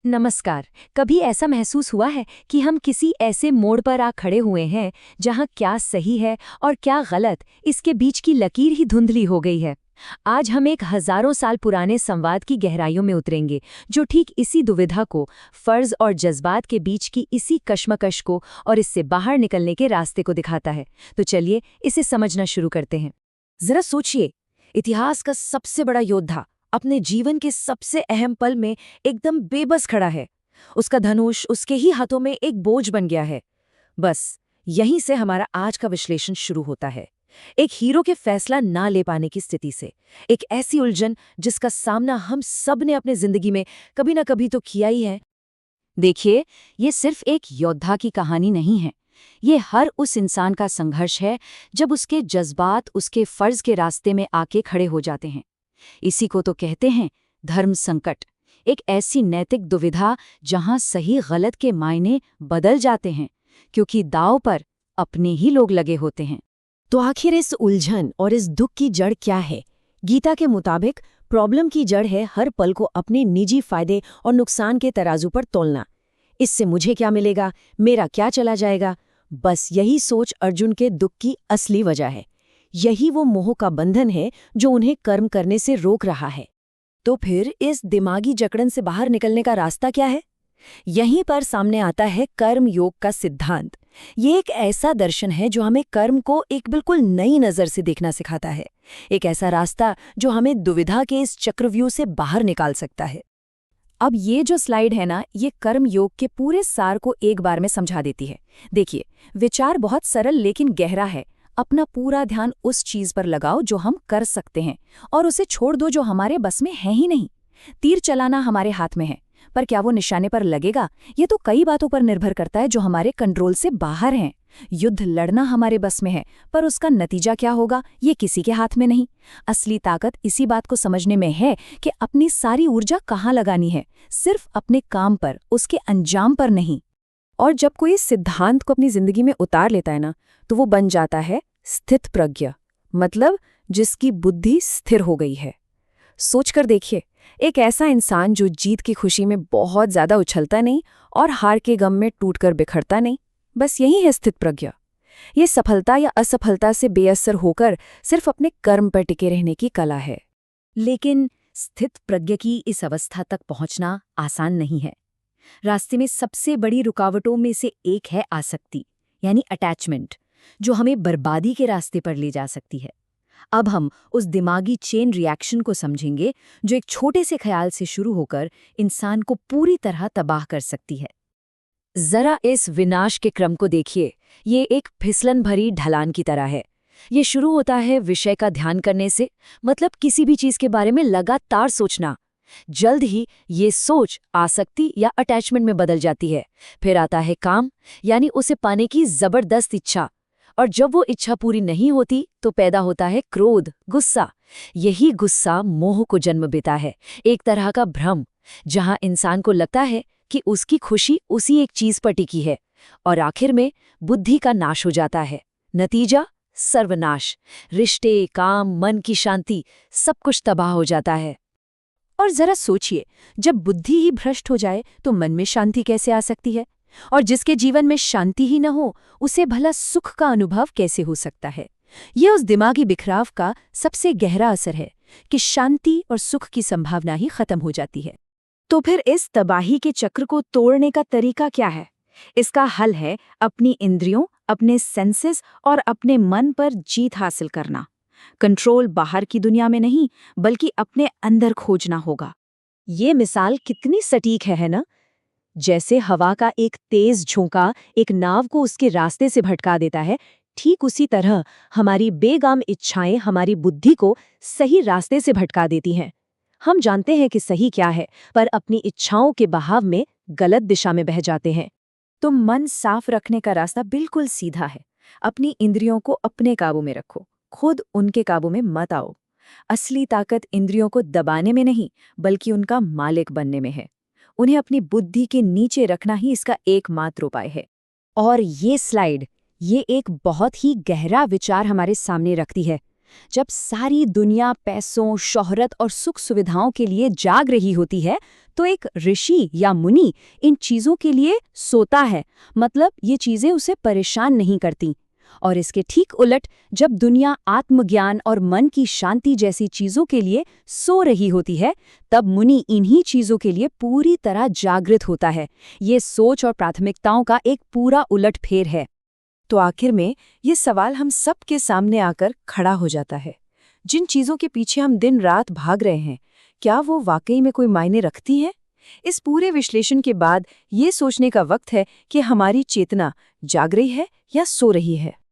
नमस्कार। कभी ऐसा महसूस हुआ है कि हम किसी ऐसे मोड़ पर आ खड़े हुए हैं जहां क्या सही है और क्या गलत, इसके बीच की लकीर ही धुंधली हो गई है। आज हम एक हजारों साल पुराने संवाद की गहराइयों में उतरेंगे, जो ठीक इसी दुविधा को, फर्ज और जज्बात के बीच की इसी कश्मकश को और इससे बाहर निकलने के रास्ते को दिखाता है। तो चलिए इसे समझना शुरू करते हैं। जरा सोचिए, इतिहास का सबसे बड़ा योद्धा अपने जीवन के सबसे अहम पल में एकदम बेबस खड़ा है। उसका धनुष उसके ही हाथों में एक बोझ बन गया है। बस यहीं से हमारा आज का विश्लेषण शुरू होता है, एक हीरो के फैसला ना ले पाने की स्थिति से। एक ऐसी उलझन जिसका सामना हम सब ने अपने जिंदगी में कभी ना कभी तो किया ही है। देखिए, ये सिर्फ एक योद्धा की कहानी नहीं है। ये हर उस इंसान का संघर्ष है जब उसके जज्बात उसके फर्ज के रास्ते में आके खड़े हो जाते हैं। इसी को तो कहते हैं धर्म संकट, एक ऐसी नैतिक दुविधा जहां सही गलत के मायने बदल जाते हैं, क्योंकि दांव पर अपने ही लोग लगे होते हैं। तो आखिर इस उलझन और इस दुख की जड़ क्या है? गीता के मुताबिक प्रॉब्लम की जड़ है हर पल को अपने निजी फायदे और नुकसान के तराजू पर तोलना। इससे मुझे क्या मिलेगा, मेरा क्या चला जाएगा, बस यही सोच अर्जुन के दुख की असली वजह है। यही वो मोह का बंधन है जो उन्हें कर्म करने से रोक रहा है। तो फिर इस दिमागी जकड़न से बाहर निकलने का रास्ता क्या है? यहीं पर सामने आता है कर्म योग का सिद्धांत। ये एक ऐसा दर्शन है जो हमें कर्म को एक बिल्कुल नई नज़र से देखना सिखाता है। एक ऐसा रास्ता जो हमें दुविधा के इस चक्रव्यूह से बाहर निकाल सकता है। अब ये जो स्लाइड है ना, ये कर्म योग के पूरे सार को एक बार में समझा देती है। देखिए, विचार बहुत सरल लेकिन गहरा है। अपना पूरा ध्यान उस चीज पर लगाओ जो हम कर सकते हैं, और उसे छोड़ दो जो हमारे बस में है ही नहीं। तीर चलाना हमारे हाथ में है, पर क्या वो निशाने पर लगेगा, ये तो कई बातों पर निर्भर करता है जो हमारे कंट्रोल से बाहर हैं। युद्ध लड़ना हमारे बस में है, पर उसका नतीजा क्या होगा ये किसी के हाथ में नहीं। असली ताकत इसी बात को समझने में है कि अपनी सारी ऊर्जा कहाँ लगानी है, सिर्फ अपने काम पर, उसके अंजाम पर नहीं। और जब कोई इस सिद्धांत को अपनी जिंदगी में उतार लेता है ना, तो वो बन जाता है स्थित प्रज्ञ, मतलब जिसकी बुद्धि स्थिर हो गई है। सोचकर देखिए, एक ऐसा इंसान जो जीत की खुशी में बहुत ज्यादा उछलता नहीं और हार के गम में टूटकर बिखरता नहीं, बस यही है स्थित प्रज्ञ। ये सफलता या असफलता से बेअसर होकर सिर्फ अपने कर्म पर टिके रहने की कला है। लेकिन स्थित प्रज्ञ की इस अवस्था तक पहुंचना आसान नहीं है। रास्ते में सबसे बड़ी रुकावटों में से एक है आसक्ति, यानी अटैचमेंट, जो हमें बर्बादी के रास्ते पर ले जा सकती है। अब हम उस दिमागी चेन रिएक्शन को समझेंगे जो एक छोटे से ख्याल से शुरू होकर इंसान को पूरी तरह तबाह कर सकती है। जरा इस विनाश के क्रम को देखिए। ये एक फिसलन भरी ढलान की तरह है। ये शुरू होता है विषय का ध्यान करने से, मतलब किसी भी चीज के बारे में लगातार सोचना। जल्द ही ये सोच आसक्ति या अटैचमेंट में बदल जाती है। फिर आता है काम, यानी उसे पाने की जबरदस्त इच्छा। और जब वो इच्छा पूरी नहीं होती तो पैदा होता है क्रोध, गुस्सा। यही गुस्सा मोह को जन्म देता है, एक तरह का भ्रम, जहां इंसान को लगता है कि उसकी खुशी उसी एक चीज पर टिकी है। और आखिर में बुद्धि का नाश हो जाता है। नतीजा सर्वनाश। रिश्ते, काम, मन की शांति, सब कुछ तबाह हो जाता है। और जरा सोचिए, जब बुद्धि ही भ्रष्ट हो जाए तो मन में शांति कैसे आ सकती है? और जिसके जीवन में शांति ही न हो, उसे भला सुख का अनुभव कैसे हो सकता है? ये उस दिमागी बिखराव का सबसे गहरा असर है कि शांति और सुख की संभावना ही खत्म हो जाती है। तो फिर इस तबाही के चक्र को तोड़ने का तरीका क्या है? इसका हल है अपनी इंद्रियों, अपने सेंसेस और अपने मन पर जीत हासिल करना। कंट्रोल बाहर की दुनिया में नहीं, बल्कि अपने अंदर खोजना होगा। ये मिसाल कितनी सटीक है ना? जैसे हवा का एक तेज झोंका एक नाव को उसके रास्ते से भटका देता है, ठीक उसी तरह हमारी बेगाम इच्छाएं हमारी बुद्धि को सही रास्ते से भटका देती हैं। हम जानते हैं कि सही क्या है, पर अपनी इच्छाओं के बहाव में गलत दिशा में बह जाते हैं। तो मन साफ रखने का रास्ता बिल्कुल सीधा है। अपनी इंद्रियों को अपने काबू में रखो, खुद उनके काबू में मत आओ। असली ताकत इंद्रियों को दबाने में नहीं, बल्कि उनका मालिक बनने में है। उन्हें अपनी बुद्धि के नीचे रखना ही इसका एकमात्र उपाय है। और ये स्लाइड, ये एक बहुत ही गहरा विचार हमारे सामने रखती है। जब सारी दुनिया पैसों, शोहरत और सुख सुविधाओं के लिए जाग रही होती है, तो एक ऋषि या मुनि इन चीज़ों के लिए सोता है, मतलब ये चीज़ें उसे परेशान नहीं करती। और इसके ठीक उलट, जब दुनिया आत्मज्ञान और मन की शांति जैसी चीज़ों के लिए सो रही होती है, तब मुनि इन्हीं चीज़ों के लिए पूरी तरह जागृत होता है। ये सोच और प्राथमिकताओं का एक पूरा उलटफेर है। तो आखिर में ये सवाल हम सब के सामने आकर खड़ा हो जाता है। जिन चीज़ों के पीछे हम दिन रात भाग रहे हैं, क्या वो वाकई में कोई मायने रखती हैं? इस पूरे विश्लेषण के बाद ये सोचने का वक्त है कि हमारी चेतना जाग रही है या सो रही है।